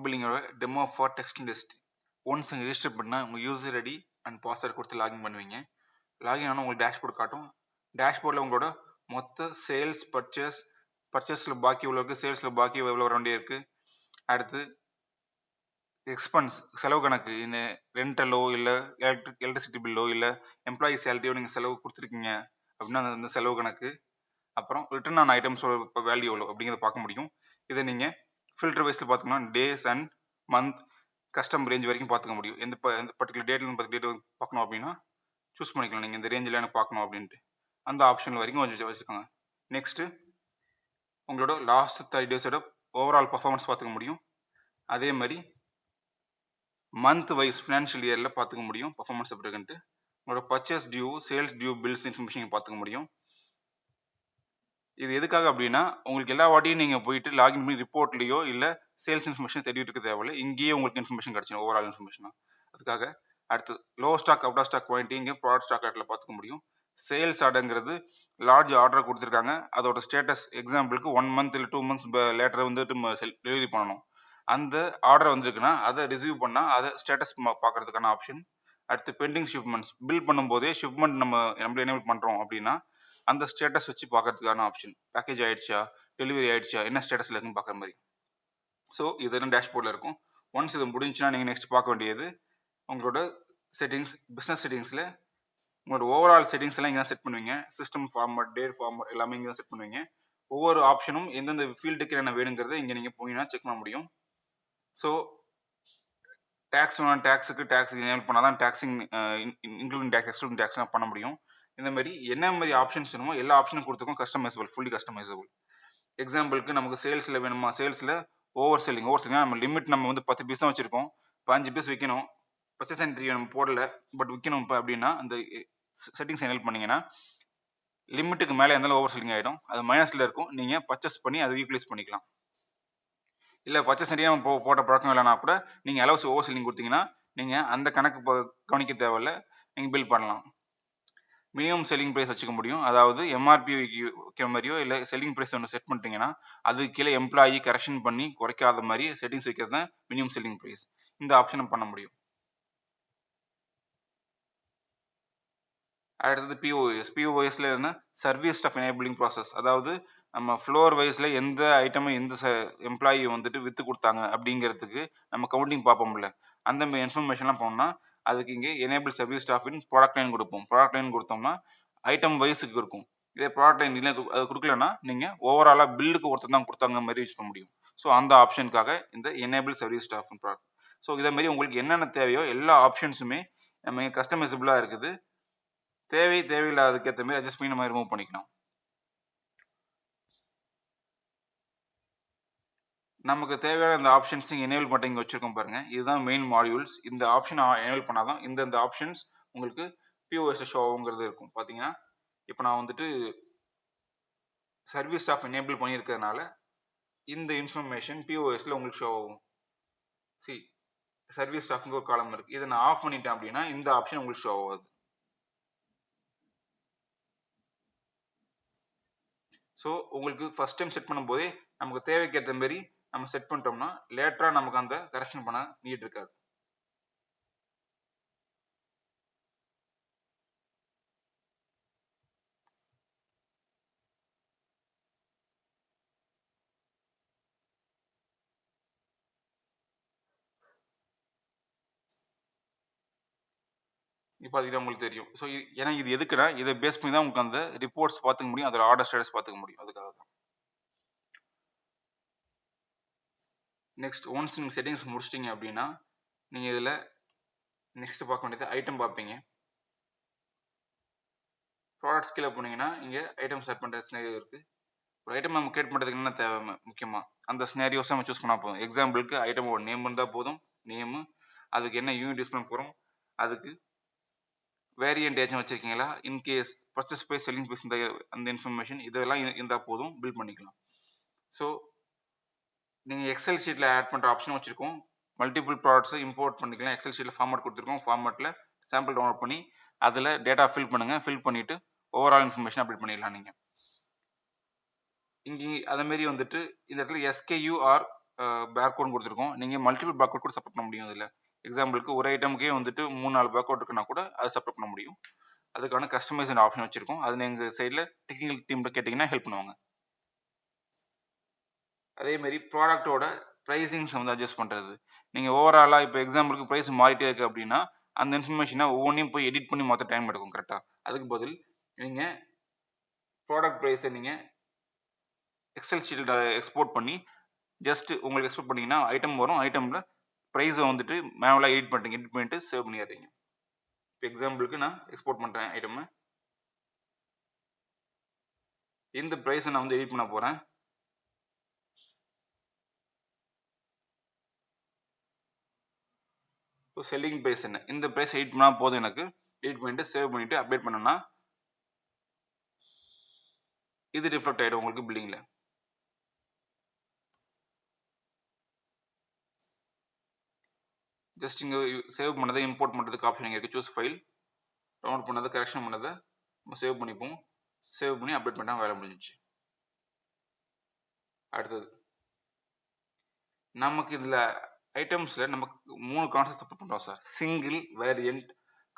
பில்லிங்கோட demo for text list. Once நீங்கள் register பண்ணால் உங்கள் யூசர் ஐடி அண்ட் பாஸ்வேர்ட் கொடுத்து லாகின் பண்ணுவீங்க. லாகின் ஆனால் உங்களுக்கு டேஷ்போர்ட் காட்டும். டேஷ்போர்டில் உங்களோட மொத்த சேல்ஸ், பர்ச்சேஸில் பாக்கி எவ்வளோ இருக்குது, சேல்ஸில் பாக்கி எவ்வளோ வர வேண்டிய இருக்குது. அடுத்து எக்ஸ்பென்ஸ், செலவு கணக்கு, இந்த ரெண்டலோ இல்லை எலக்ட்ரிசிட்டி பில்லோ இல்லை எம்ப்ளாயி சேலரியோ நீங்கள் செலவு கொடுத்துருக்கீங்க அப்படின்னா அந்த செலவு கணக்கு. அப்புறம் ரிட்டர்ன் ஆன் ஐட்டம்ஸோட வேல்யூ எவ்வளோ அப்படிங்கிறத பார்க்க முடியும். இதை நீங்கள் ஃபில்டர் வைஸில் பார்த்தோம்னா days and month, custom range வரைக்கும் பார்த்துக்க முடியும். எந்த பர்டிகுலர் டேட்லேருந்து டேட் பார்க்கணும் அப்படின்னா சூஸ் பண்ணிக்கலாம். நீங்கள் இந்த ரேஞ்சில் எனக்கு பார்க்கணும் அப்படின்ட்டு அந்த ஆப்ஷன் வரைக்கும் கொஞ்சம் வச்சுக்கோங்க. நெக்ஸ்ட்டு உங்களோட லாஸ்ட் 30 டேஸோட ஓவரால் பர்ஃபார்மன்ஸ் பார்த்துக்க முடியும். அதே மாதிரி மந்த் வைஸ் ஃபினான்ஷியல் இயரில் பார்த்துக்க முடியும் பர்ஃபார்மன்ஸ் எப்படி இருக்குன்ட்டு. உங்களோட purchase due, sales due, bills information பார்த்துக்க முடியும். இது எதுக்காக அப்படின்னா உங்களுக்கு எல்லா வாட்டியும் நீங்கள் போயிட்டு லாகின் பண்ணி ரிப்போர்ட்லையோ இல்லை சேல்ஸ் இன்ஃபர்மேஷன் தேடிட்டு இருக்க தேவையில்லை, இங்கேயே உங்களுக்கு இன்ஃபர்மேஷன் கிடச்சிடும், ஓவரால் இன்ஃபர்மேஷனாக. அதுக்காக அடுத்து low stock, out of stock quantity இங்கே ப்ராடக்ட் ஸ்டாக் ஆர்டரில் பார்த்துக்க முடியும். சேல்ஸ் ஆர்டருங்கிறது லார்ஜ் ஆர்டர் கொடுத்துருக்காங்க, அதோட ஸ்டேட்டஸ் எக்ஸாம்பிளுக்கு 1 மந்த் இல்லை 2 மந்த்ஸ் லேட்டர் வந்துட்டு டெலிவரி பண்ணணும். அந்த ஆர்டர் வந்துருக்குன்னா அதை ரிசீவ் பண்ணால் அதை ஸ்டேட்டஸ் பார்க்கறதுக்கான ஆப்ஷன். அடுத்து பெண்டிங் ஷிப்மெண்ட்ஸ், பில் பண்ணும்போதே ஷிப்மெண்ட் நம்ம எனேபிள் பண்ணுறோம் அப்படின்னா அந்த ஸ்டேட்டஸ் வச்சு பார்க்கறதுக்கான ஆப்ஷன். பேக்கேஜ் ஆயிடுச்சா, டெலிவரி ஆயிடுச்சா, என்ன ஸ்டேட்டஸில் இருக்குன்னு பார்க்குற மாதிரி. ஸோ இதெல்லாம் டேஷ்போர்டில் இருக்கும். ஒன்ஸ் இது முடிஞ்சுன்னா நீங்கள் நெக்ஸ்ட் பார்க்க வேண்டியது உங்களோட செட்டிங்ஸ். பிஸ்னஸ் செட்டிங்ஸில் உங்களோட ஓவரால் செட்டிங்ஸ் எல்லாம் இங்கே தான் செட் பண்ணுவீங்க. சிஸ்டம் ஃபார்மட், டேட் ஃபார்மட் எல்லாமே இங்கே தான் செட் பண்ணுவீங்க. ஒவ்வொரு ஆப்ஷனும் எந்தெந்த ஃபீல்டுக்கு என்ன வேணுங்கிறத இங்கே நீங்கள் போனீங்கன்னா செக் பண்ண முடியும். ஸோ டேக்ஸ் வேணும், டேக்ஸுக்கு டேக்ஸ் எனேபிள் பண்ணால் தான் டேக்ஸிங் இன்க்ளூடிங் டேக்ஸ் எக்ஸ்க்ளூடிங் டேக்ஸ்லாம் பண்ண முடியும். இந்த மாதிரி என்ன மாதிரி ஆப்ஷன்ஸ் வேணுமோ எல்லா ஆப்ஷனும் கொடுத்துருக்கோம், கஸ்டமைசபிள், ஃபுல்லி கஸ்டமைசபிள். எக்ஸாம்பிளுக்கு நமக்கு சேல்ஸில் வேணுமா, சேல்ஸில் ஓவர் செல்லிங் நம்ம லிமிட் நம்ம வந்து 10 பீஸ் தான் வச்சிருக்கோம், 5 பீஸ் விற்கணும், பர்ச்சேஸ் என்ட்ரி நம்ம போடல பட் விற்கணும் இப்போ அப்படின்னா அந்த செட்டிங்ஸ் எனேபிள் பண்ணீங்கன்னா லிமிட்டுக்கு மேலே இருந்தாலும் ஓவர் செல்லிங் ஆகிடும், அது மைனஸில் இருக்கும். நீங்கள் பர்ச்சேஸ் பண்ணி அதை யூட்டிலைஸ் பண்ணிக்கலாம். இல்லை பர்ச்சேஸ் என்ட்ரி போட்ட பழக்கம் இல்லைனா கூட நீங்கள் அலவுஸ் ஓவர் செல்லிங் கொடுத்தீங்கன்னா நீங்கள் அந்த கணக்கு கவனிக்க தேவையில்ல, நீங்கள் பில் பண்ணலாம். மினிமம் செல்லிங் ப்ரைஸ் வச்சுக்க முடியும், அதாவது எம்ஆர்பி வைக்கிற மாதிரியோ இல்லை செல்லிங் ப்ரைஸ் ஒன்று செட் பண்ணிட்டீங்கன்னா அது கீழே எம்ப்ளாயி கரெக்ஷன் பண்ணி குறைக்காத மாதிரி செட்டிங்ஸ் வைக்கிறது தான் மினிமம் செல்லிங் ப்ரைஸ். இந்த ஆப்ஷனை பண்ண முடியும். அடுத்தது பிஓஎஸ்ல என்ன, சர்வீஸ் ஸ்டாஃப் எனேபிளிங் ப்ராசஸ், அதாவது நம்ம ஃப்ளோர் வைஸ்ல எந்த ஐட்டமும் எந்த எம்ப்ளாயி வந்துட்டு வித்து கொடுத்தாங்க அப்படிங்கிறதுக்கு நம்ம கவுண்டிங் பார்ப்போம்ல, அந்த மாதிரி இன்ஃபர்மேஷன்லாம் போனோம்னா அதுக்கு இங்கே எனேபிள் சர்வீஸ் ஸ்டாஃப் இன் ப்ராடக்ட் லைன் கொடுப்போம். ப்ராடக்ட் லைன் கொடுத்தோம்னா ஐட்டம் வைஸுக்கு இருக்கும். இதே ப்ராடக்ட் லைன் இல்லை அது கொடுக்கலன்னா நீங்கள் ஓவராலாக பில்லுக்கு ஒருத்தர் தான் கொடுத்தாங்க மாதிரி யூஸ் பண்ண முடியும். ஸோ அந்த ஆப்ஷனுக்காக இந்த எனேபிள் சர்வீஸ் ஸ்டாஃப் இன் ப்ராடக்ட். ஸோ இதே மாதிரி உங்களுக்கு என்னென்ன தேவையோ எல்லா ஆப்ஷன்ஸுமே நம்ம கஸ்டமைசபிளாக இருக்குது. தேவையில்லாததுக்கு ஏற்ற மாதிரி அட்ஜஸ்ட் பண்ணி நம்ம ரிமூவ் பண்ணிக்கலாம். நமக்கு தேவையான இந்த ஆப்ஷன்ஸ் எனேபிள் மட்டும் இங்கே வச்சிருக்கோம் பாருங்க, இதுதான் மெயின் மாடியூல்ஸ். இந்த ஆப்ஷன் எனேபிள் பண்ணாதான் இந்த ஆப்ஷன்ஸ் உங்களுக்கு பிஓஎஸ் ஷோ ஆகுங்கிறது இருக்கும். பார்த்தீங்கன்னா இப்போ நான் வந்துட்டு சர்வீஸ் ஸ்டாஃப் எனேபிள் பண்ணியிருக்கிறதுனால இந்த இன்ஃபர்மேஷன் பிஓஎஸ்ல உங்களுக்கு ஷோ ஆகும். சர்வீஸ் ஸ்டாஃப்ங்க ஒரு காலம் இருக்கு, இதை நான் ஆஃப் பண்ணிட்டேன் அப்படின்னா இந்த ஆப்ஷன் உங்களுக்கு ஷோ ஆகாது. ஸோ உங்களுக்கு ஃபர்ஸ்ட் டைம் செட் பண்ணும்போதே நமக்கு தேவைக்கு ஏற்ற மாதிரி நம்ம செட் பண்ணிட்டோம்னா லேட்டரா நமக்கு அந்த கரெக்ஷன் பண்ண நீட் இருக்காது. இப்போ பார்த்தீங்கன்னா உங்களுக்கு தெரியும். ஸோ ஏன்னா இது எதுக்குன்னா இதை பேஸ் பண்ணி தான் உங்களுக்கு அந்த ரிப்போர்ட்ஸ் பார்த்துக்க முடியும், அதோட ஆர்டர் ஸ்டேட்டஸ் பார்த்துக்க முடியும், அதுக்காக தான். நெக்ஸ்ட் ஒன்ஸ் நீங்கள் செட்டிங்ஸ் முடிச்சிட்டிங்க அப்படின்னா நீங்கள் இதில் நெக்ஸ்ட் பார்க்க வேண்டியது ஐட்டம் பார்ப்பீங்க. ப்ராடக்ட்ஸ் கீழே போனீங்கன்னா இங்கே ஐட்டம் செட் பண்ணுற ஸ்னேரியோ இருக்குது. ஒரு ஐட்டம் நம்ம கிரியேட் பண்ணுறதுக்கு என்ன தேவை முக்கியமாக அந்த ஸ்னேரியோஸை நம்ம சூஸ் பண்ணால் போதும். எக்ஸாம்பிளுக்கு ஐட்டமோட நேம் இருந்தால் போதும், நேமு, அதுக்கு என்ன யூனிட் யூஸ் பண்ண போகிறோம், அதுக்கு வேரியன்ட் ஏஜென்ட் வச்சிருக்கீங்களா, in case purchase price, selling price அந்த இன்ஃபர்மேஷன் இதெல்லாம் இருந்தால் போதும், பில் பண்ணிக்கலாம். ஸோ நீங்கள் எக்ஸல் ஷீட்டில் ஆட் பண்ணுற ஆப்ஷன் வச்சுருக்கோம். மல்டிபிள் ப்ராடக்ட்ஸை இம்போர்ட் பண்ணிக்கலாம். எக்ஸல் ஷீட்டில் ஃபார்மேட் கொடுத்துருக்கோம். ஃபார்மேட்டில் சாம்பிள் டவுன்லோட் பண்ணி அதில் டேட்டா ஃபில் பண்ணுங்கள். ஃபில் பண்ணிவிட்டு ஓவரால் இன்ஃபர்மேஷன் அப்டேட் பண்ணிடலாம். நீங்கள் இங்கே அதேமாரி வந்துட்டு இந்த இடத்துல SKU ஆர் பேர்கோட் கொடுத்துருக்கோம். நீங்கள் மல்டிபிள் பேர்கோட் கூட சப்போர்ட் பண்ண முடியும் இதில். எக்ஸாம்பிளுக்கு ஒரு ஐட்டமுக்கே வந்துட்டு 3-4 பேர்கோட் இருக்குன்னா கூட அதை சப்போர்ட் பண்ண முடியும். அதுக்கான கஸ்டமைசேஷன் ஆப்ஷன் வச்சிருக்கோம். அது எங்கள் சைடில் டெக்னிக்கல் டீம்ல கேட்டிங்கன்னா ஹெல்ப் பண்ணுவாங்க. அதே மாதிரி ப்ராடக்ட்டோட ப்ரைஸிங்ஸ் வந்து அட்ஜஸ்ட் பண்ணுறது. நீங்கள் ஓவராலாக இப்போ எக்ஸாம்பிளுக்கு ப்ரைஸ் மாறிட்டே இருக்குது அப்படின்னா அந்த இன்ஃபர்மேஷனை ஒவ்வொன்றையும் போய் எடிட் பண்ணி மொத்த டைம் எடுக்கும் கரெக்டாக. அதுக்கு பதில் நீங்கள் ப்ராடக்ட் ப்ரைஸை நீங்கள் எக்ஸல் ஷீட்டில் எக்ஸ்போர்ட் பண்ணி ஜஸ்ட் உங்களுக்கு எக்ஸ்போர்ட் பண்ணிங்கன்னா ஐட்டம் வரும். ஐட்டமில் ப்ரைஸை வந்துட்டு மேனுவலாக எடிட் பண்ணிட்டு சேவ் பண்ணிடுறீங்க. இப்போ எக்ஸாம்பிளுக்கு நான் எக்ஸ்போர்ட் பண்ணுறேன் ஐட்டமை. இந்த ப்ரைஸை நான் வந்து எடிட் பண்ண போகிறேன். இப்போ செல்லிங் ப்ரைஸ் என்ன, இந்த ப்ரைஸ் எடிட் பண்ணால் போதும். எனக்கு எடிட் பண்ணிட்டு சேவ் பண்ணிட்டு அப்டேட் பண்ணோன்னா இது ரிஃப்ளெக்ட் ஆகிடும் உங்களுக்கு பில்லிங்கில். ஜஸ்ட் இங்கே சேவ் பண்ணதை இம்போர்ட் பண்ணுறதுக்கு ஆப்ஷன் இங்கே இருக்குது. சூஸ் ஃபைல், டவுன்லோட் பண்ணதை கரெக்ஷன் பண்ணதை நம்ம சேவ் பண்ணிப்போம். சேவ் பண்ணி அப்டேட் பண்ணால் வேலை முடிஞ்சிச்சு. அடுத்தது நமக்கு இதில் ஐட்டம்ஸில் நமக்கு 3 கான்செப்ட் சப்போர்ட் பண்ணுறோம் sir. Single, variant,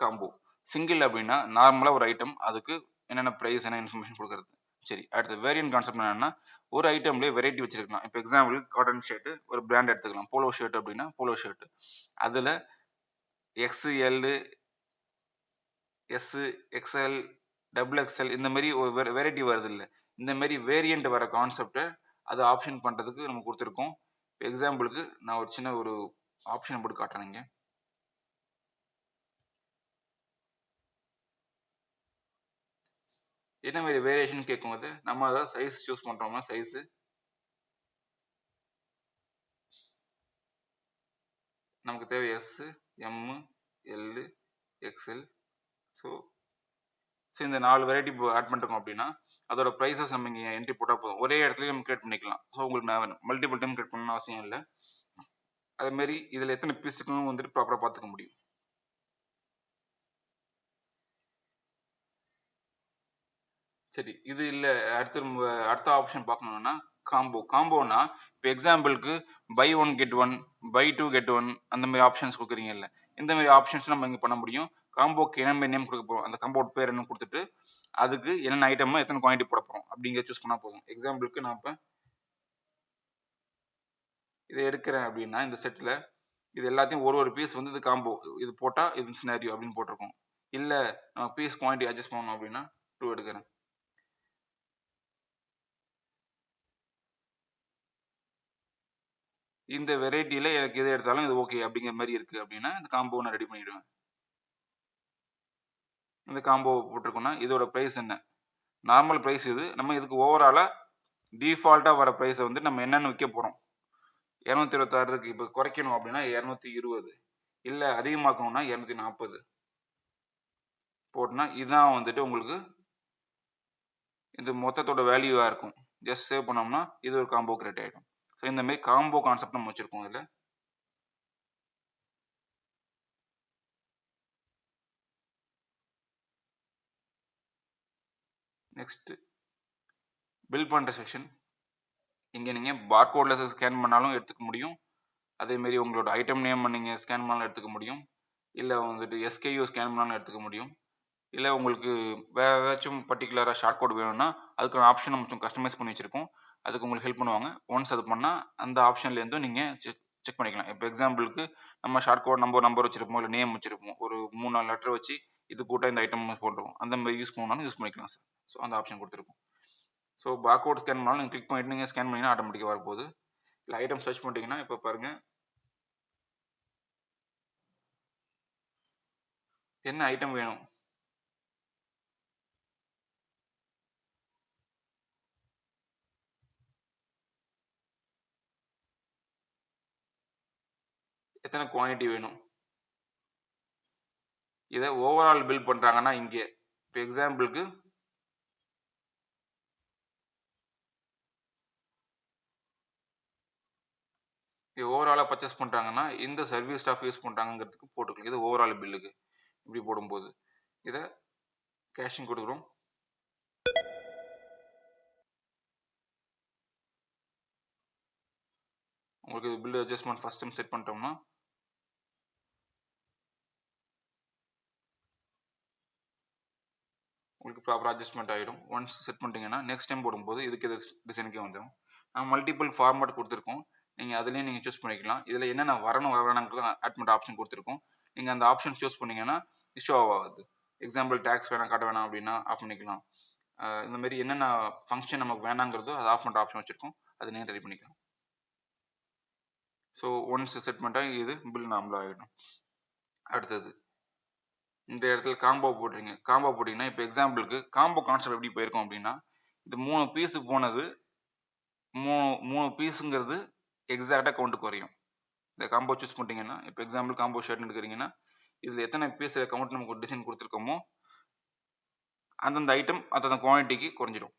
combo. Single அப்படின்னா நார்மலாக ஒரு ஐட்டம், அதுக்கு என்னென்ன ப்ரைஸ் என்ன இன்ஃபர்மேஷன் கொடுக்குறது. சரி, அடுத்து வேரியன்ட் கான்செப்ட் என்னன்னா ஒரு ஐட்டம்லேயே வெரைட்டி வச்சிருக்கலாம். இப்போ எக்ஸாம்பிள் காட்டன் ஷர்ட் ஒரு பிராண்ட் எடுத்துக்கலாம். போலோ ஷர்ட் அப்படின்னா போலோ ஷர்ட், அதில் XL, S, XL, XXL இந்த மாதிரி ஒரு வெரைட்டி வருது இல்லை. இந்த மாதிரி வேரியண்ட் வர கான்செப்டை அதை ஆப்ஷன் பண்ணுறதுக்கு நம்ம கொடுத்துருக்கோம். எக்ஸாம்பிளுக்கு நான் ஒரு சின்ன ஒரு ஆப்ஷன் போட்டு காட்டுறேங்க. என்ன மாதிரி வேரியேஷன் கேட்கும்போது நம்ம அதை சைஸ் சூஸ் பண்ணுறோம்னா சைஸு நமக்கு தேவை S, M, L, XL. So இந்த 4 வெரைட்டி ஆட் பண்ணிட்டோம் அப்படின்னா அதோட ப்ரைஸஸ் நம்ம இங்கே என்ட்ரி போட்டால் போதும். ஒரே இடத்துல நம்ம கிரியேட் பண்ணிக்கலாம். ஸோ உங்களுக்கு நான் மல்டிபிள் டைம் கிரியேட் பண்ணணும்னு அவசியம் இல்லை. அதுமாரி இதில் எத்தனை பீஸ் இருக்குன்னு வந்துட்டு ப்ராப்பராக பார்த்துக்க முடியும். சரி, இது இல்லை. அடுத்த ஆப்ஷன் பார்க்கணும்னா காம்போ. காம்போனா இப்போ எக்ஸாம்பிளுக்கு பை 1 get 1, பை 2 get 1 அந்த மாதிரி ஆப்ஷன்ஸ் கொடுக்குறீங்கல்ல, இந்த மாதிரி ஆப்ஷன்ஸ் நம்ம இங்கே பண்ண முடியும். காம்போக்கு என்ன நேம் கொடுக்க போகிறோம், அந்த காம்போட பேர் என்ன கொடுத்துட்டு அதுக்கு என்னென்ன ஐட்டமோ எத்தனை குவான்டிட்டி போட போகிறோம் அப்படிங்கிற சூஸ் பண்ணால் போதும். எக்ஸாம்பிளுக்கு நான் இப்போ இதை எடுக்கிறேன் அப்படின்னா இந்த செட்டில் இது எல்லாத்தையும் ஒரு பீஸ் வந்து இது காம்போ, இது போட்டால் இது சினாரியோ அப்படின்னு போட்டிருக்கோம். இல்லை நம்ம பீஸ் குவான்டிட்டி அட்ஜஸ்ட் பண்ணணும் அப்படின்னா 2 எடுக்கிறேன். இந்த வெரைட்டியில் எனக்கு எது எடுத்தாலும் இது ஓகே அப்படிங்கிற மாதிரி இருக்குது அப்படின்னா இந்த காம்போ நான் ரெடி பண்ணிடுவேன். இந்த காம்போ போட்டிருக்கோம்னா இதோட ப்ரைஸ் என்ன, நார்மல் ப்ரைஸ் இது. நம்ம இதுக்கு ஓவராலாக டிஃபால்ட்டாக வர ப்ரைஸை வந்து நம்ம என்னென்னு விற்க போகிறோம். 226 இருக்குது, இப்போ குறைக்கணும் அப்படின்னா 220, இல்லை அதிகமாக்கணும்னா 240 போட்டுனா இதுதான் வந்துட்டு உங்களுக்கு இந்த மொத்தத்தோட வேல்யூவாக இருக்கும். ஜஸ்ட் சேவ் பண்ணோம்னா இது ஒரு காம்போ கிரியேட் ஆகிடும். ஸோ இந்த மாதிரி காம்போ கான்செப்ட் நம்ம வச்சுருக்கோம் இதில். நெக்ஸ்ட் பில் பண்ணுற செக்ஷன். இங்கே நீங்கள் பார்கோடில் ஸ்கேன் பண்ணாலும் எடுத்துக்க முடியும். அதேமாரி உங்களோட ஐட்டம் நேம் நீங்கள் ஸ்கேன் பண்ணாலும் எடுத்துக்க முடியும். இல்லை வந்துட்டு SKU ஸ்கேன் பண்ணாலும் எடுத்துக்க முடியும். இல்லை உங்களுக்கு வேறு ஏதாச்சும் பர்டிகுலராக ஷார்ட் கோட் வேணும்னா அதுக்கான ஆப்ஷன் நம்ம கொஞ்சம் கஸ்டமைஸ் பண்ணி வச்சுருக்கோம். அதுக்கு உங்களுக்கு ஹெல்ப் பண்ணுவாங்க. ஒன்ஸ் அது பண்ணால் அந்த ஆப்ஷன்லேருந்தும் நீங்கள் செக் பண்ணிக்கலாம். இப்போ எக்ஸாம்பிளுக்கு நம்ம ஷார்ட் கோட் நம்பர் வச்சுருப்போம், இல்லை நேம் வச்சுருப்போம், ஒரு 3-4 லெட்டர் வச்சு இது போட்டால் இந்த ஐட்டம் போட்டுருவோம். அந்த மாதிரி யூஸ் பண்ணாலும் யூஸ் பண்ணிக்கலாம் சார். ஸோ அந்த ஆப்ஷன் கொடுத்துருக்கோம். ஸோ பார்கோட் ஸ்கேன் பண்ணாலும் நீங்கள் கிளிக் பண்ணிட்டு நீங்கள் ஸ்கேன் பண்ணிங்கன்னா ஆட்டோமேட்டிக்காக வரப்போகுது. இல்லை ஐட்டம் சர்ச் பண்ணிட்டீங்கன்னா இப்போ பாருங்கள் என்ன ஐட்டம் வேணும், எத்தனை குவான்டிட்டி வேணும், இதை ஓவரால் பில் பண்ணுறாங்கன்னா இங்கே இப்போ எக்ஸாம்பிளுக்கு ஓவராலாக பர்ச்சேஸ் பண்ணுறாங்கன்னா இந்த சர்வீஸ் ஸ்டாஃப் யூஸ் பண்ணுறாங்கிறதுக்கு போட்டுக்கலாம். இது ஓவரால் பில்லுக்கு இப்படி போடும்போது இதை கேஷிங் கொடுக்குறோம். உங்களுக்கு bill adjustment first time set பண்ணிட்டோம்னா உங்களுக்கு ப்ராப்பர் அட்ஜஸ்ட்மெண்ட் ஆகிடும். ஒன்ஸ் செட் பண்ணிட்டீங்கன்னா நெக்ஸ்ட் டைம் போடும்போது இதுக்கு இது டிசைனுக்கே வந்துடும். நான் மல்டிபிள் ஃபார்மேட் கொடுத்துருக்கோம். நீங்கள் அதுலேயும் நீங்கள் சூஸ் பண்ணிக்கலாம். இதில் என்னென்ன வரணும் வரவேணாங்கிறது ஆட் பண்ணுற ஆப்ஷன் கொடுத்துருக்கோம். நீங்கள் அந்த ஆப்ஷன் சூஸ் பண்ணீங்கன்னா ஷோ ஆகாது. எக்ஸாம்பிள் டேக்ஸ் வேணாம் காட்ட வேணாம் அப்படின்னா ஆஃப் பண்ணிக்கலாம். இந்த மாதிரி என்னென்ன ஃபங்க்ஷன் நமக்கு வேணாங்கிறதோ அதை ஆஃப் பண்ணுற ஆப்ஷன் வச்சுருக்கோம். அதை நீங்கள் ரெடி பண்ணிக்கலாம். ஸோ ஒன்ஸ் செட் பண்ணிட்டா இது பில் நார்மலாக ஆகிடும். அடுத்தது இந்த இடத்துல காம்போ போடுறீங்க. காம்போ போட்டிங்கன்னா இப்போ எக்ஸாம்பிளுக்கு காம்போ கான்செப்ட் எப்படி போயிருக்கோம் அப்படின்னா இது 3 பீஸு போனது 3 பீஸுங்கிறது எக்ஸாக்டாக கவுண்ட்டுக்கு குறையும். இந்த காம்போ சூஸ் பண்ணிட்டீங்கன்னா இப்போ எக்ஸாம்பிள் காம்போ ஷர்ட் எடுக்கிறீங்கன்னா இதில் எத்தனை பீஸ் கவுண்ட் நமக்கு டிசைன் கொடுத்துருக்கோமோ அந்தந்த ஐட்டம் அந்தந்த குவான்டிட்டிக்கு குறைஞ்சிடும்.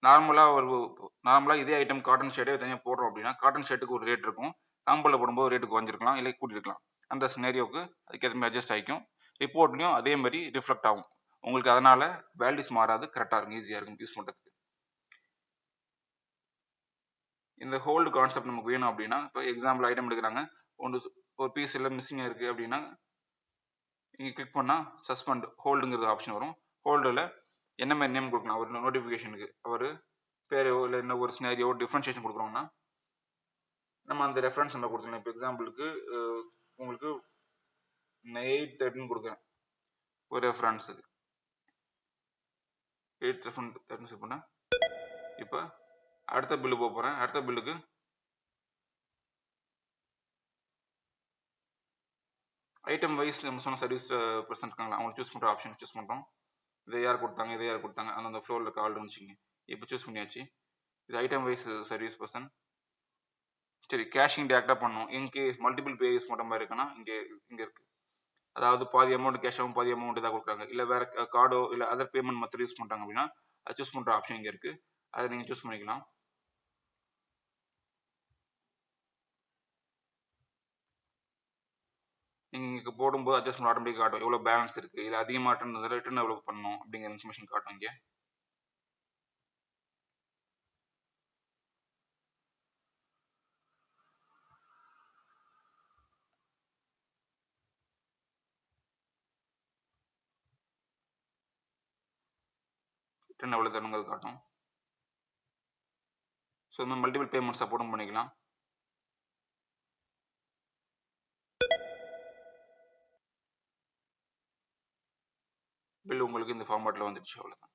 நார்மலாக இதே ஐட்டம் காட்டன் ஷர்ட்டே தனியாக போடுறோம் அப்படின்னா காட்டன் ஷர்ட்டுக்கு ஒரு ரேட் இருக்கும். காம்போவில் போடும்போது ரேட்டு குறைஞ்சிருக்கலாம் இல்லை கூட்டியிருக்கலாம். அந்த சினேரியோவுக்கு அதுக்கேற்ற மாதிரி அட்ஜஸ்ட் ஆகிக்கும். ரிப்போர்ட்லையும் அதே மாதிரி ரிஃப்ளெக்ட் ஆகும். உங்களுக்கு அதனால வேல்யூஸ் மாறாது, கரெக்டாக இருக்கும், ஈஸியாக இருக்கும் யூஸ் பண்ணுறதுக்கு. இந்த ஹோல்டு கான்செப்ட் நமக்கு வேணும் அப்படின்னா இப்போ எக்ஸாம்பிள் ஐட்டம் எடுக்கிறாங்க, ஒரு பீஸ் எல்லாம் மிஸ்ஸிங்காக இருக்குது அப்படின்னா இங்கே கிளிக் பண்ணால் சஸ்பெண்ட் ஹோல்டுங்கிறது ஆப்ஷன் வரும். ஹோல்டில் என்ன மாதிரி நேம் கொடுக்கலாம், ஒரு நோட்டிஃபிகேஷனுக்கு அவர் பேரோ இல்லை என்ன ஒரு சினாரியோ டிஃப்ரென்ஷியேஷன் கொடுக்குறோம்னா நம்ம அந்த ரெஃபரன்ஸ் நம்ம கொடுத்துக்கலாம். இப்போ எக்ஸாம்பிளுக்கு உங்களுக்கு 8:13 கொடுக்குறேன் ஒரு ரெஃபரன்ஸுக்கு 8:13 செட் பண்ணேன். இப்போ அடுத்த பில்லு போக போகிறேன். அடுத்த பில்லுக்கு ஐட்டம் வைஸ் நம்ம சொன்ன சர்வீஸ் பர்சன் இருக்காங்களா அவங்க சூஸ் பண்ணுற ஆப்ஷன் சூஸ் பண்ணுறோம். இதை யார் கொடுத்தாங்க அந்தந்த ஃப்ளோரில் இருக்க ஆள் இருந்துச்சுங்க. இப்போ சூஸ் பண்ணியாச்சு. இது ஐட்டம் வைஸ் சர்வீஸ் பர்சன். சரி, கேஷிங் டேரெக்டாக பண்ணணும். இன்கேஸ் மல்டிபிள் பே யூஸ் பண்ணுற மாதிரி இருக்குன்னா இங்கே இருக்குது. அதாவது பாதி அமௌண்ட் கேஷாகவும் பாதி அமௌண்ட் தான் கொடுக்குறாங்க. இல்லை வேற கார்டோ இல்லை அதர் பேமெண்ட் மெத்தட் யூஸ் பண்ணுறாங்க அப்படின்னா அதை சூஸ் பண்ணுற ஆப்ஷன் இங்கே இருக்குது. அதை நீங்கள் சூஸ் பண்ணிக்கலாம். நீங்கள் இங்கே போடும்போது அட்ஜஸ்ட்மெண்ட் ஆட்டோமேட்டிக் காட்டும். எவ்வளோ பேலன்ஸ் இருக்குது, இல்லை அதிகமாக ரிட்டர்ன் எவ்வளோ பண்ணணும் அப்படிங்கிற இன்ஃபர்மேஷன் காட்டும். இங்கே ரிட்டர்ன் எவ்வளோ தரணுங்கிறது காட்டும். ஸோ இந்த மல்டிபிள் பேமெண்ட் சப்போர்ட்டும் பண்ணிக்கலாம். பில் உங்களுக்கு இந்த ஃபார்மேட்டில் வந்துடுச்சு, அவ்வளோதான்.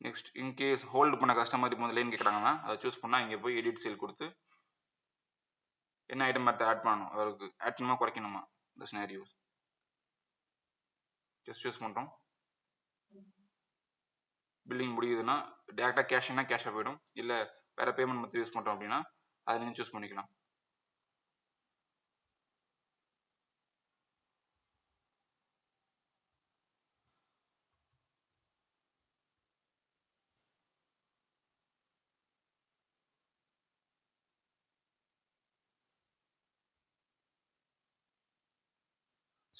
நெக்ஸ்ட் இன்கேஸ் ஹோல்டு பண்ண கஸ்டமர் இப்போ வந்து லைன் கேட்குறாங்கன்னா அதை சூஸ் பண்ணால் இங்கே போய் எடிட் சேல் கொடுத்து என்ன ஐட்டம் மற்ற ஆட் பண்ணணும், அவருக்கு ஆட் பண்ணணுமா குறைக்கணுமா இந்த சினாரியோஸ் ஜஸ்ட் சூஸ் பண்ணுறோம். பில்லிங் முடியுதுன்னா டேரெக்டாக கேஷ்னா கேஷாக போயிடும். இல்லை வேறு பேமெண்ட் மெத்தட் யூஸ் பண்ணுறோம் அப்படின்னா அதை நீங்கள் சூஸ் பண்ணிக்கலாம்.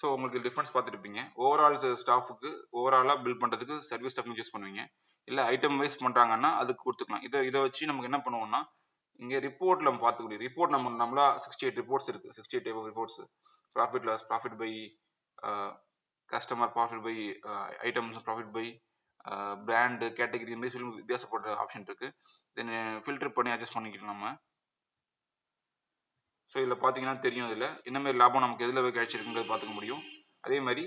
ஸோ உங்களுக்கு டிஃப்ரென்ஸ் பார்த்துருப்பீங்க. ஓவரால் ஸ்டாஃபுக்கு ஓவராலாக பில் பண்ணுறதுக்கு சர்வீஸ் ஸ்டாஃப்னு யூஸ் பண்ணுவீங்க. இல்லை ஐட்டம் வைஸ் பண்ணுறாங்கன்னா அதுக்கு கொடுத்துக்கலாம். இதை வச்சு நமக்கு என்ன பண்ணுவோம்னா இங்கே ரிப்போர்ட் நம்ம பார்த்துக்கூடிய ரிப்போர்ட் நம்மளா 68 ரிப்போர்ட்ஸ் இருக்குது. 68 reports profit loss, profit by customer, profit by items, profit by brand, category மாதிரி சொல்லி வித்தியாசப்பட்ட ஆப்ஷன் இருக்குது. தென் ஃபில்டர் பண்ணி அட்ஜஸ்ட் பண்ணிக்கலாம் நம்ம. ஸோ இதில் பார்த்தீங்கன்னா தெரியும் இதில் என்ன மாதிரி லாபம் நமக்கு எதில் கிடைச்சிருக்குங்கிறது பார்த்துக்க முடியும். அதே மாதிரி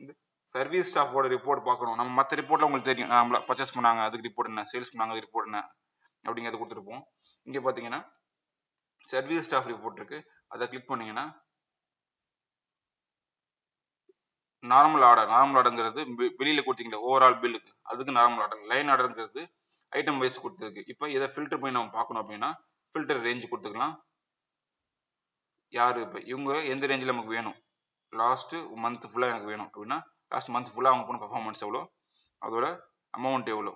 இந்த சர்வீஸ் ஸ்டாஃபோட ரிப்போர்ட் பார்க்கணும். நம்ம மற்ற ரிப்போர்ட்டில் உங்களுக்கு தெரியும் நம்மள பர்ச்சேஸ் பண்ணாங்க அதுக்கு ரிப்போர்ட் என்ன, சேல்ஸ் பண்ணாங்க அது ரிப்போர்ட் என்ன அப்படிங்கிறத கொடுத்துருப்போம். இங்கே பார்த்தீங்கன்னா சர்வீஸ் ஸ்டாஃப் ரிப்போர்ட் இருக்குது. அதை கிளிக் பண்ணிங்கன்னா நார்மல் ஆர்டருங்கிறது வெளியில் கொடுத்தீங்களா ஓவரால் பில்லுக்கு அதுக்கு நார்மல் ஆர்டர். லைன் ஆர்டருங்கிறது ஐட்டம் வைஸ் கொடுத்துருக்கு. இப்போ இதை ஃபில்டர் பண்ணி நம்ம பார்க்கணும் அப்படின்னா ஃபில்டர் ரேஞ்ச் கொடுத்துக்கலாம். யார் இப்போ இவங்க எந்த ரேஞ்சில் நமக்கு வேணும், லாஸ்ட்டு மந்த் ஃபுல்லாக எனக்கு வேணும் அப்படின்னா லாஸ்ட் மந்த் ஃபுல்லாக அவங்க போன பர்ஃபார்மன்ஸ் எவ்வளோ, அதோட அமௌண்ட் எவ்வளோ,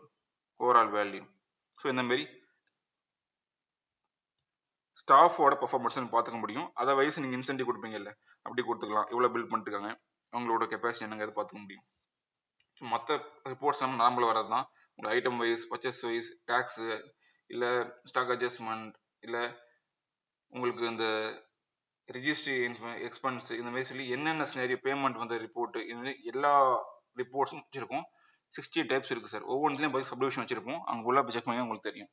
ஓவரால் வேல்யூ. ஸோ இந்தமாரி ஸ்டாஃபோட பர்ஃபார்மன்ஸ் பார்த்துக்க முடியும். அதை வயசு நீங்கள் இன்சென்டிவ் கொடுப்பீங்கல்ல அப்படி கொடுத்துக்கலாம். எவ்வளோ பில் பண்ணிட்டுருக்காங்க, அவங்களோட கெப்பாசிட்டி என்னங்கிறது பார்த்துக்க முடியும். மற்ற ரிப்போர்ட்ஸ் நம்ம நார்மல் வரது தான். உங்களுக்கு item wise, purchase wise, tax இல்லை ஸ்டாக் அட்ஜஸ்ட்மெண்ட், இல்லை உங்களுக்கு இந்த ரிஜிஸ்ட்ரி எக்ஸ்பென்ஸ், இந்த மாதிரி சொல்லி என்னென்ன சினாரியோ பேமெண்ட் வந்த ரிப்போர்ட், இது எல்லா ரிப்போர்ட்ஸும் வச்சிருக்கோம். 60 டைப்ஸ் இருக்குது சார். ஒவ்வொன்றுலையும் பார்த்து சப்டிவிஷன் வச்சிருப்போம். அங்கே உள்ள செக் பண்ணி உங்களுக்கு தெரியும்.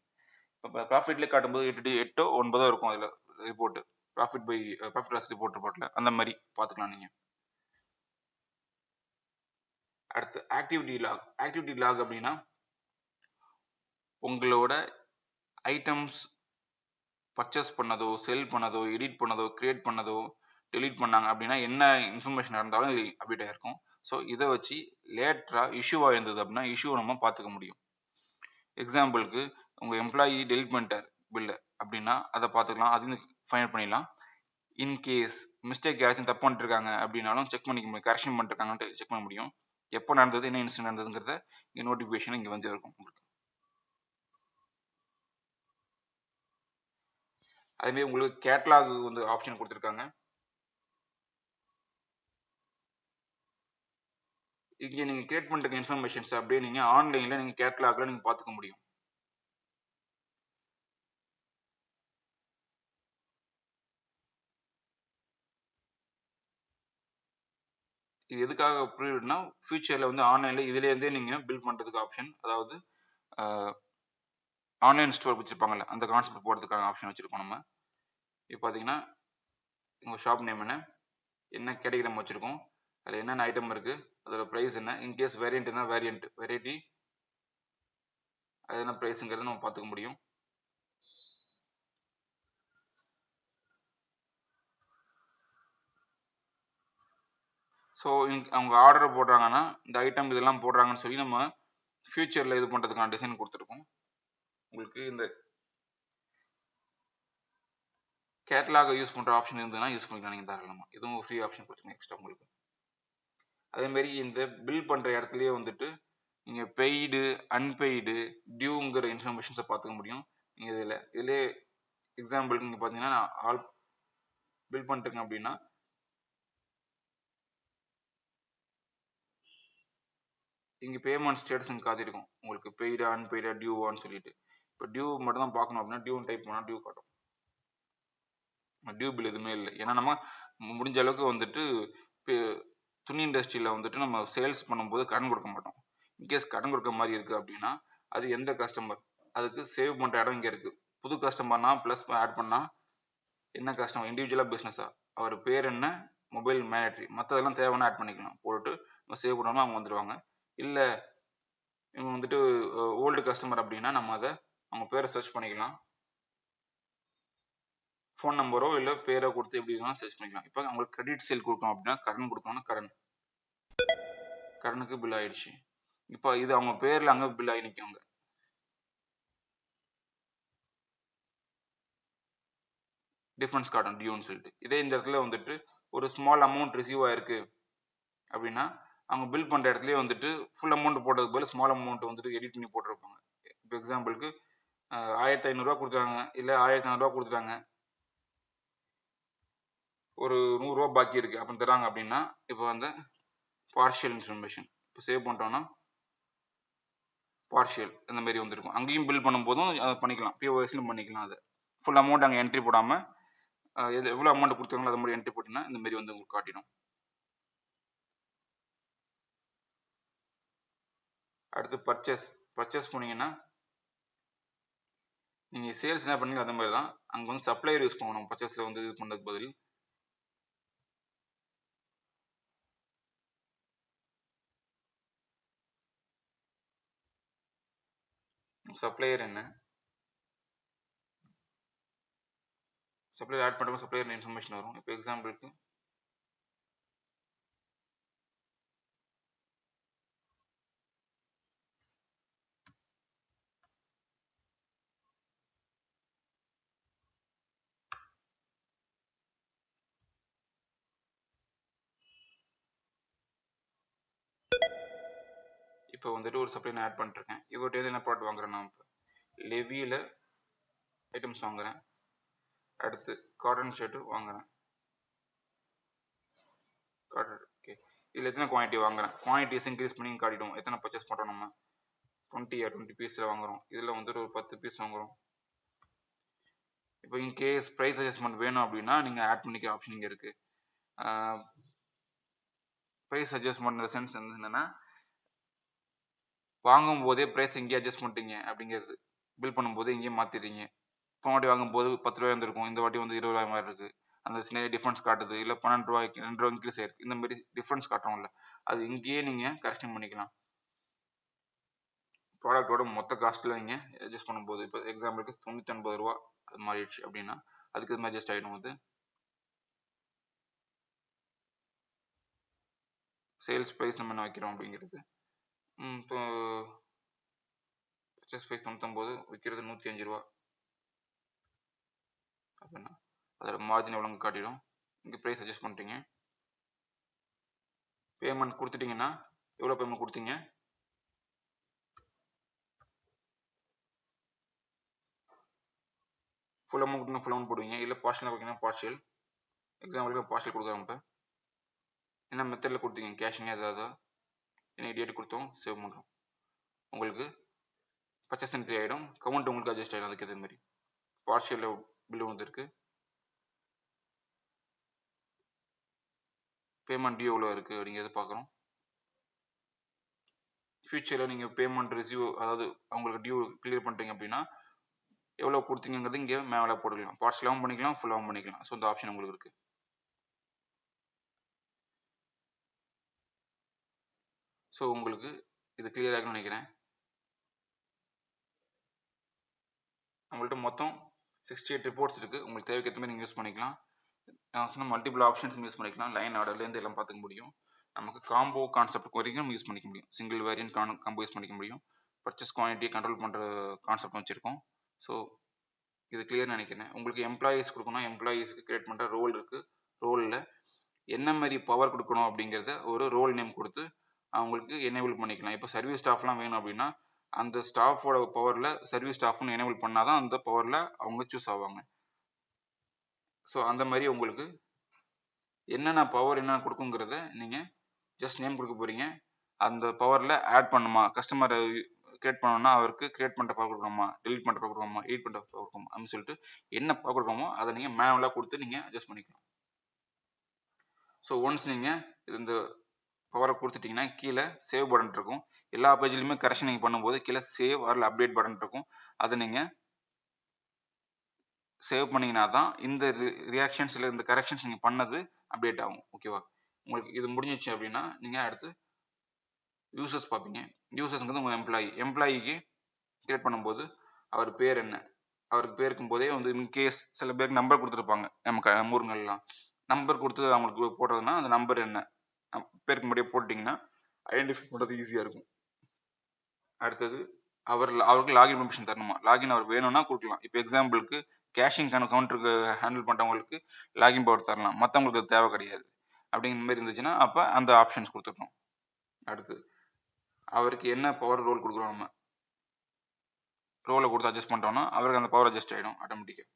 இப்போ ப்ராஃபிட்லேயே காட்டும்போது 8 9 இருக்கும் அதில் ரிப்போர்ட், ப்ராஃபிட் லாஸ் ரிப்போர்ட்டில் அந்த மாதிரி பார்த்துக்கலாம் நீங்கள். அடுத்து ஆக்டிவிட்டி லாக் அப்படின்னா உங்களோட ஐட்டம்ஸ் பர்ச்சேஸ் பண்ணதோ, செல் பண்ணதோ, எடிட் பண்ணதோ, கிரியேட் பண்ணதோ, டெலீட் பண்ணாங்க அப்படின்னா என்ன இன்ஃபர்மேஷன் இருந்தாலும் இது அப்டேட் ஆயிருக்கும். ஸோ இதை வச்சு லேட்டராக இஷ்யூவாக இருந்தது அப்படின்னா இஷ்யூவை நம்ம பார்த்துக்க முடியும். எக்ஸாம்பிளுக்கு உங்கள் எம்ப்ளாயி டெலிட் பண்ணிட்டார் பில்லு அப்படின்னா அதை பார்த்துக்கலாம், அதையும் ஃபைண்ட் பண்ணிடலாம். இன்கேஸ் மிஸ்டேக் யாராச்சும் தப்பு பண்ணிட்டுருக்காங்க அப்படின்னாலும் செக் பண்ணிக்க முடியும், கரெக்ஷன் பண்ணிருக்காங்கன்ட்டு செக் பண்ண முடியும். எப்போ நடந்தது, என்ன இன்சிடென்ட் நடந்ததுங்கிறத இங்கே நோட்டிஃபிகேஷன் இங்கே வந்து இருக்கும் உங்களுக்கு. அதேமாதிரி உங்களுக்கு கேட்லாக் வந்து ஆப்ஷன் கொடுத்துருக்காங்க. இங்கே நீங்கள் கிரியேட் பண்ணுற இன்ஃபர்மேஷன்ஸ் அப்படியே நீங்கள் ஆன்லைனில் நீங்கள் கேட்லாக்ல நீங்கள் பார்த்துக்க முடியும். இது எதுக்காக ப்ரீவிட்னா ஃபியூச்சரில் வந்து ஆன்லைனில் இதுலேருந்தே நீங்கள் பில்ட் பண்ணுறதுக்கு ஆப்ஷன், அதாவது ஆன்லைன் ஸ்டோர் வச்சுருப்பாங்கல்ல அந்த கான்செப்ட் போகிறதுக்கான ஆப்ஷன் வச்சுருக்கோம் நம்ம. இப்போ பார்த்தீங்கன்னா உங்கள் ஷாப் நேம் என்ன கேட்டகரி நம்ம வச்சுருக்கோம், அதில் என்னென்ன ஐட்டம் இருக்குது, அதோட ப்ரைஸ் என்ன, இன்கேஸ் வேரியன்ட் இருந்தால் வெரைட்டி அது என்ன ப்ரைஸுங்கிறத நம்ம பார்த்துக்க முடியும். ஸோ அவங்க ஆர்டர் போடுறாங்கன்னா இந்த ஐட்டம் இதெல்லாம் போடுறாங்கன்னு சொல்லி நம்ம ஃபியூச்சரில் இது பண்ணுறதுக்கான டிசைன் கொடுத்துருக்கோம். உங்களுக்கு இந்த கேட்லாக யூஸ் பண்ணுற ஆப்ஷன் இருந்ததுன்னா யூஸ் பண்ணிக்கலாம் நீங்கள் தாராளமாக. இதுவும் ஃப்ரீ ஆப்ஷன் கொடுத்துருங்க எக்ஸ்ட்ரா உங்களுக்கு. அதேமாரி இந்த பில் பண்ணுற இடத்துலையே வந்துட்டு நீங்கள் பெய்டு, அன்பெய்டு, டியூங்கிற இன்ஃபர்மேஷன்ஸை பார்த்துக்க முடியும். நீங்கள் இதிலே எக்ஸாம்பிளுக்கு நீங்கள் பார்த்தீங்கன்னா நான் ஆல் பில் பண்ணிட்டுருக்கேன் அப்படின்னா இங்கே பேமெண்ட் ஸ்டேட்டஸ்ன்னு காத்திருக்கும் உங்களுக்கு, பெய்டா அன்பெய்டா டியூவான்னு சொல்லிட்டு. இப்போ டியூ மட்டும் தான் பார்க்கணும் அப்படின்னா டியூன்னு டைப் பண்ணால் டியூ காட்டும். டியூ பில் எதுவுமே இல்லை. ஏன்னா நம்ம முடிஞ்ச அளவுக்கு வந்துட்டு துணி இண்டஸ்ட்ரியில் வந்துட்டு நம்ம சேல்ஸ் பண்ணும்போது கடன் கொடுக்க மாட்டோம். இன்கேஸ் கடன் கொடுக்க மாதிரி இருக்குது அப்படின்னா அது எந்த கஸ்டமர், அதுக்கு சேவ் பண்ணுற இடம் இங்கே இருக்குது. புது கஸ்டமர்னா ப்ளஸ் ஆட் பண்ணால் என்ன கஸ்டமர், இண்டிவிஜுவலாக பிஸ்னஸா, அவர் பேர் என்ன, மொபைல் மேட்ரி, மற்றதெல்லாம் தேவைன்னா ஆட் பண்ணிக்கலாம். போட்டு நம்ம சேவ் பண்ணோம்னா அவங்க வந்துடுவாங்க. இல்லை இவங்க வந்துட்டு ஓல்டு கஸ்டமர் அப்படின்னா நம்ம அதை அவங்க பேரை சர்ச் பண்ணிக்கலாம், ஃபோன் நம்பரோ இல்லை பேரோ கொடுத்து எப்படி வேணாலும் சர்ச் பண்ணிக்கலாம். இப்போ அவங்களுக்கு கிரெடிட் சேல் கொடுக்கணும் அப்படின்னா கடன் கொடுக்கணும்னா கடனுக்கு பில் ஆயிடுச்சு. இப்போ இது அவங்க பேரில் அங்கே பில் ஆகி நிற்கும். டிஃபரன்ஸ் காட்டும் டியூன்னு சொல்லிட்டு. இதே இந்த இடத்துல வந்துட்டு ஒரு ஸ்மால் அமௌண்ட் ரிசீவ் ஆயிருக்கு அப்படின்னா அவங்க பில் பண்ணுற இடத்துலயே வந்துட்டு ஃபுல் அமௌண்ட் போட்டதுக்கு பதில் ஸ்மால் அமௌண்ட் வந்துட்டு எடிட் பண்ணி போட்டிருப்பாங்க. இப்போ எக்ஸாம்பிளுக்கு 1500 கொடுத்தாங்க, இல்லை 1400 கொடுத்துட்டாங்க, ஒரு 100 ரூபா பாக்கி இருக்கு அப்படின்னு தராங்க அப்படின்னா இப்போ வந்து பார்ஷியல் இன்ஃபர்மேஷன் இப்போ சேவ் பண்ணிட்டோம்னா பார்ஷியல் இந்த மாதிரி வந்துருக்கும். அங்கேயும் பில் பண்ணும்போதும் அதை பண்ணிக்கலாம், பிஓஎஸ்லையும் பண்ணிக்கலாம். அதை ஃபுல் அமௌண்ட் அங்கே என்ட்ரி போடாமல் எவ்வளோ அமௌண்ட் கொடுத்தாங்களோ அது மாதிரி என்ட்ரி போட்டிங்கன்னா இந்த மாதிரி வந்து உங்களுக்கு காட்டிடும். அடுத்து பர்ச்சேஸ் போனீங்கன்னா நீங்கள் சேல்ஸ் என்ன பண்ணீங்க அதே மாதிரி தான் அங்கே வந்து சப்ளையர் யூஸ் பண்ணணும். பர்ச்சேஸில் வந்து இது பண்ணுறதுக்கு பதில் சப்ளையர் என்ன, சப்ளையர் ஆட் பண்ணுறப்ப சப்ளையர் இன்ஃபர்மேஷன் வரும். இப்போ எக்ஸாம்பிளுக்கு இப்போ வந்துட்டு ஒரு சப்ளையர் ஆட் பண்ணிருக்கேன். இவர்கிட்ட என்ன ப்ராடக்ட் வாங்குறேன், நான் இப்போ லெவியில் ஐட்டம்ஸ் வாங்குறேன். அடுத்து காட்டன் ஷர்ட்டு வாங்குறேன். காட்டன் ஓகே, இதில் எத்தனை குவான்டிட்டி வாங்குறேன், குவான்டிட்டிஸ் இன்க்ரீஸ் பண்ணி காட்டிடும் எத்தனை பர்ச்சேஸ் பண்ணுறோம். நம்ம 20 பீஸில் வாங்குறோம், இதில் வந்துட்டு ஒரு 10 பீஸ் வாங்குறோம். இப்போ இன்கேஸ் ப்ரைஸ் அட்ஜஸ்ட்மெண்ட் வேணும் அப்படின்னா நீங்கள் ஆட் பண்ணிக்க ஆப்ஷன் இங்கே இருக்குது. ப்ரைஸ் அட்ஜஸ்ட்மெண்ட் இந்த சென்ஸ் என்னன்னா, வாங்கும் போதே ப்ரைஸ் இங்கேயே அட்ஜஸ்ட் பண்ணிட்டீங்க அப்படிங்கிறது. பில் பண்ணும்போது இங்கேயே மாற்றிடுறீங்க. போன வாட்டி வாங்கும்போது 10 ரூபாய் இருந்திருக்கும், இந்த வாட்டி வந்து 20 ரூபாய் மாதிரி இருக்குது. அந்த சின்ன டிஃப்ரென்ஸ் காட்டுது. இல்லை 12 ரூபாய்க்கு 2 ரூபா இன்க்ரீஸ் ஆயிருக்கு. இந்த மாதிரி டிஃப்ரென்ஸ் காட்டுறோம்ல, அது இங்கேயே நீங்கள் கரெக்ஷன் பண்ணிக்கலாம். ப்ராடக்ட்டோட மொத்த காஸ்ட்டில் நீங்கள் அட்ஜஸ்ட் பண்ணும்போது, இப்போ எக்ஸாம்பிளுக்கு 950 ரூபா அது மாறிடுச்சு அப்படின்னா அதுக்கு இது மாதிரி அட்ஜஸ்ட் ஆகிடும். அது சேல்ஸ் ப்ரைஸ் நம்ம என்ன வைக்கிறோம் அப்படிங்கிறது. இப்போ பர்ச்சேஸ் ப்ரைஸ் 99, விற்கிறது 105 ரூபா அப்படின்னா அதோட மார்ஜின் எவ்வளோங்க காட்டிடும். இங்கே ப்ரைஸ் அட்ஜஸ்ட் பண்ணிட்டீங்க. பேமெண்ட் கொடுத்துட்டிங்கன்னா எவ்வளோ பேமெண்ட் கொடுத்தீங்க, ஃபுல் அமௌண்ட் ஃபுல் அமௌண்ட் போடுவீங்க. இல்லை பார்ஷலாக கொடுத்தீங்கன்னா பார்ஷியல். எக்ஸாம்பிளுக்கு பார்ஷியல் கொடுக்குறோம். இப்போ என்ன மெத்தடில் கொடுத்தீங்க, கேஷிங்க ஏதாவது என்ன டேட் கொடுத்தோம் சேவ் பண்ணுறோம். உங்களுக்கு பர்ச்சேஸ் என்ட்ரி ஆகிடும். கவுண்ட் உங்களுக்கு அட்ஜஸ்ட் ஆகிடும். அதுக்கு இதே மாதிரி பார்ஷியல் பில் வந்து இருக்குது. பேமெண்ட் டியூ எவ்வளோ இருக்குது அப்படிங்கிறத பார்க்குறோம். ஃபியூச்சரில் நீங்கள் பேமெண்ட் ரிசீவ், அதாவது அவங்களுக்கு டியூ கிளியர் பண்ணுறீங்க அப்படின்னா எவ்வளோ கொடுத்தீங்கிறது இங்கே மேலே போட்டுக்கலாம். பார்ஷியலாகவும் பண்ணிக்கலாம், ஃபுல்லாகவும் பண்ணிக்கலாம். ஸோ இந்த ஆப்ஷன் உங்களுக்கு இருக்குது. ஸோ உங்களுக்கு இது கிளியர் ஆகும்னு நினைக்கிறேன். உங்கள்கிட்ட மொத்தம் 68 ரிப்போர்ட்ஸ் இருக்குது. உங்களுக்கு தேவைக்கு ஏற்ற மாதிரி நீங்கள் யூஸ் பண்ணிக்கலாம். நான் சொன்ன மல்டிபிள் ஆப்ஷன்ஸ் யூஸ் பண்ணிக்கலாம். லைன் ஆர்டர்லேருந்து எல்லாம் பார்த்துக்க முடியும். நமக்கு காம்போ கான்செப்ட் வரைக்கும் நம்ம யூஸ் பண்ணிக்க முடியும். சிங்கிள் வேரியன்ட் காம்போ யூஸ் பண்ணிக்க முடியும். பர்ச்சேஸ் குவான்டிட்டியை கண்ட்ரோல் பண்ணுற கான்செப்ட் வச்சுருக்கோம். ஸோ இது கிளியர் நினைக்கிறேன். உங்களுக்கு எம்ப்ளாயீஸ் கொடுக்கணும், எம்ப்ளாயீஸ்க்கு கிரியேட் பண்ணுற ரோல் இருக்குது. ரோலில் என்ன மாதிரி பவர் கொடுக்கணும் அப்படிங்கிறத ஒரு ரோல் நேம் கொடுத்து அவங்களுக்கு எனேபிள் பண்ணிக்கலாம். இப்போ சர்வீஸ் ஸ்டாஃப்லாம் வேணும் அப்படின்னா அந்த ஸ்டாஃபோட பவரில் சர்வீஸ் ஸ்டாஃப்னு எனேபிள் பண்ணால் தான் அந்த பவரில் அவங்க சூஸ் ஆவாங்க. ஸோ அந்த மாதிரி உங்களுக்கு என்னென்ன பவர் என்னென்ன கொடுக்குங்கிறத நீங்கள் ஜஸ்ட் நேம் கொடுக்க போகிறீங்க. அந்த பவரில் ஆட் பண்ணுமா, கஸ்டமரை கிரியேட் பண்ணணும்னா அவருக்கு கிரியேட் பண்ணுற பவர் கொடுக்கணுமா, டெலிட் பண்ணுற பவர் கொடுக்கணுமா, எடிட் பண்ணுற பவர் கொடுக்கணுமா அப்படின்னு சொல்லிட்டு என்ன பவர் கொடுக்கணுமோ அதை நீங்கள் மேனுவலாக கொடுத்து நீங்கள் அட்ஜஸ்ட் பண்ணிக்கலாம். ஸோ ஒன்ஸ் நீங்கள் இந்த பவரை கொடுத்துட்டிங்கன்னா கீழே சேவ் பட்டன் இருக்கும். எல்லா பேஜ்லையுமே கரெக்ஷன் நீங்கள் பண்ணும்போது கீழே சேவ் ஆர் அப்டேட் பட்டன் இருக்கும். அதை நீங்கள் சேவ் பண்ணிங்கன்னா தான் இந்த ரியாக்ஷன்ஸில் இந்த கரெக்ஷன்ஸ் நீங்கள் பண்ணது அப்டேட் ஆகும். ஓகேவா? உங்களுக்கு இது முடிஞ்சிச்சு அப்படின்னா நீங்கள் அடுத்து யூசர்ஸ் பார்ப்பீங்க. யூசர்ஸ்ங்கிறது உங்கள் எம்ப்ளாயிக்கு கிரியேட் பண்ணும்போது அவர் பேர் என்ன, அவருக்கு பேர் இருக்கும்போதே வந்து இன்கேஸ் சில பேருக்கு நம்பர் கொடுத்துருப்பாங்க. நம்ம ஊருங்கள்லாம் நம்பர் கொடுத்து அவங்களுக்கு போடுறதுன்னா அந்த நம்பர் என்ன பேருக்கு முன்னாடியே போட்டிங்கன்னா ஐடென்டிஃபை பண்ணுறது ஈஸியாக இருக்கும். அடுத்தது அவருக்கு லாகின் பர்மிஷன் தரணுமா, லாகின் அவர் வேணும்னா கொடுக்கலாம். இப்போ எக்ஸாம்பிளுக்கு கேஷிங் கவுண்டருக்கு ஹேண்டில் பண்ணுறவங்களுக்கு லாகின் பவர் தரலாம், மற்றவங்களுக்கு அது தேவை கிடையாது. அப்படிங்கிற மாதிரி இருந்துச்சுன்னா அப்போ அந்த ஆப்ஷன்ஸ் கொடுத்துருக்கோம். அடுத்து அவருக்கு என்ன பவர் ரோல் கொடுக்குறோம், நம்ம ரோலை கொடுத்து அட்ஜஸ்ட் பண்ணிட்டோம்னா அவருக்கு அந்த பவர் அட்ஜஸ்ட் ஆகிடும் ஆட்டோமேட்டிக்காக.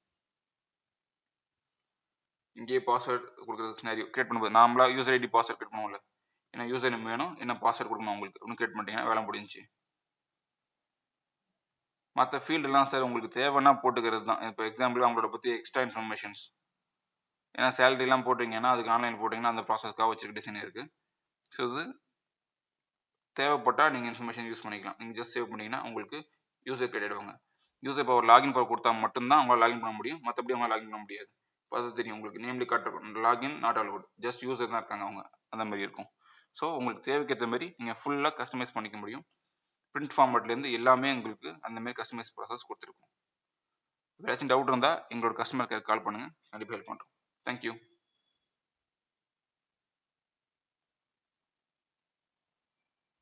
இங்கேயே பாஸ்வேர்டு கொடுக்குறது சினாரியோ கிரியேட் பண்ணும்போது நாமளா யூசர் ஐடி பாஸ்வேர்ட் கிரியேட் பண்ணுவோம்ல, என்ன யூசர் நேம் வேணும், என்ன பாஸ்வேர்ட் கொடுக்கணும் உங்களுக்கு அப்படின்னு கிரியேட் பண்ணிட்டீங்கன்னா வேலை முடிஞ்சிச்சு. மற்ற ஃபீல்டுலாம் சார் உங்களுக்கு தேவைன்னா போட்டுக்கிறது தான். இப்போ எக்ஸாம்பிள் அவங்களோட பற்றி எக்ஸ்ட்ரா இன்ஃபர்மேஷன்ஸ், ஏன்னா சேலரிலாம் போட்டிங்கன்னா அதுக்கு ஆன்லைன் போட்டிங்கன்னா அந்த ப்ராசஸ்க்காக வச்சுருக்க டிசைன் இருக்குது. ஸோ இது தேவைப்பட்டால் நீங்கள் இன்ஃபர்மேஷன் யூஸ் பண்ணிக்கலாம். நீங்கள் ஜஸ்ட் சேவ் பண்ணிங்கன்னா உங்களுக்கு யூசர் கிரியேட் ஆகிடுவாங்க. யூசர் பவர் லாகின் பவர் கொடுத்தா மட்டும்தான் அவங்களால லாகின் பண்ண முடியும், மற்றபடி அவங்களால லாகின் பண்ண முடியாது. இப்போ அது தெரியும் உங்களுக்கு, நேம்லி காட்ட login not allowed, just user தான் இருக்காங்க அவங்க, அந்த மாதிரி இருக்கும். ஸோ உங்களுக்கு தேவைக்கு ஏற்ற மாதிரி நீங்கள் ஃபுல்லாக கஸ்டமைஸ் பண்ணிக்க முடியும். பிரிண்ட் ஃபார்மேட்லேருந்து எல்லாமே உங்களுக்கு அந்த மாதிரி கஸ்டமைஸ் ப்ராசஸ் கொடுத்துருக்கும். ஏதாச்சும் டவுட் இருந்தால் எங்களோட கஸ்டமர் கேர் கால் பண்ணுங்கள், கண்டிப்பாக ஹெல்ப் பண்ணுறோம். தேங்க்யூ.